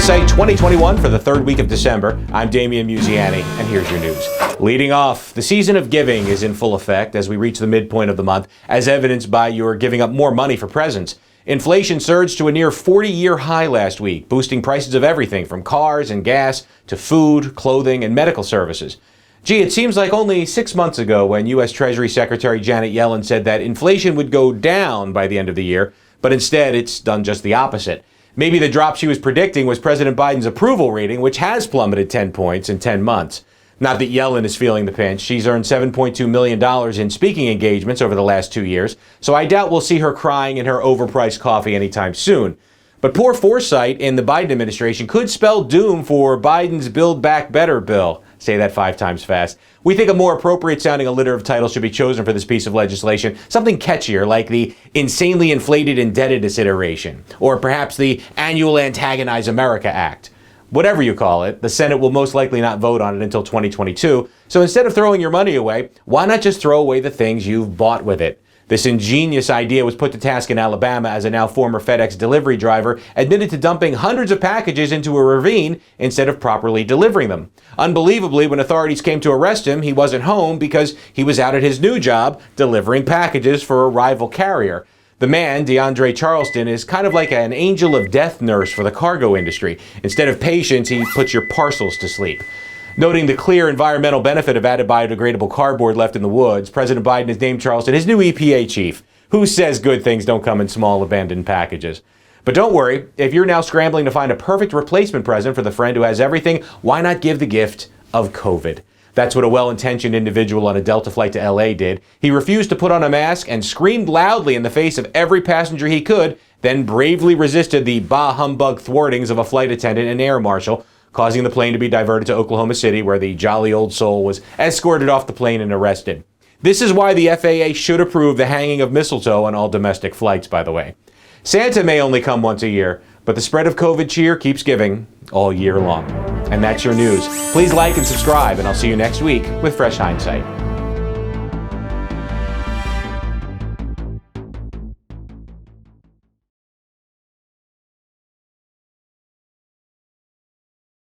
Hindsight 2021 for the third week of December. I'm Damian Muziani, and here's your news. Leading off, the season of giving is in full effect as we reach the midpoint of the month, as evidenced by your giving up more money for presents. Inflation surged to a near 40-year high last week, boosting prices of everything from cars and gas to food, clothing, and medical services. Gee, it seems like only 6 months ago when U.S. Treasury Secretary Janet Yellen said that inflation would go down by the end of the year, but instead it's done just the opposite. Maybe the drop she was predicting was President Biden's approval rating, which has plummeted 10 points in 10 months. Not that Yellen is feeling the pinch. She's earned $7.2 million in speaking engagements over the last 2 years, so I doubt we'll see her crying in her overpriced coffee anytime soon. But poor foresight in the Biden administration could spell doom for Biden's Build Back Better bill. Say that 5 times fast. We think a more appropriate sounding litter of titles should be chosen for this piece of legislation. Something catchier like the insanely inflated indebtedness iteration, or perhaps the annual Antagonize America Act. Whatever you call it, the Senate will most likely not vote on it until 2022. So instead of throwing your money away, why not just throw away the things you've bought with it? This ingenious idea was put to task in Alabama as a now former FedEx delivery driver admitted to dumping hundreds of packages into a ravine instead of properly delivering them. Unbelievably, when authorities came to arrest him, he wasn't home because he was out at his new job delivering packages for a rival carrier. The man, DeAndre Charleston, is kind of like an angel of death nurse for the cargo industry. Instead of patients, he puts your parcels to sleep. Noting the clear environmental benefit of added biodegradable cardboard left in the woods, President Biden has named Charleston his new EPA chief. Who says good things don't come in small abandoned packages? But don't worry, if you're now scrambling to find a perfect replacement present for the friend who has everything, why not give the gift of COVID? That's what a well-intentioned individual on a Delta flight to LA did. He refused to put on a mask and screamed loudly in the face of every passenger he could, then bravely resisted the bah humbug thwartings of a flight attendant and air marshal, causing the plane to be diverted to Oklahoma City, where the jolly old soul was escorted off the plane and arrested. This is why the FAA should approve the hanging of mistletoe on all domestic flights, by the way. Santa may only come once a year, but the spread of COVID cheer keeps giving all year long. And that's your news. Please like and subscribe, and I'll see you next week with Fresh Hindsight.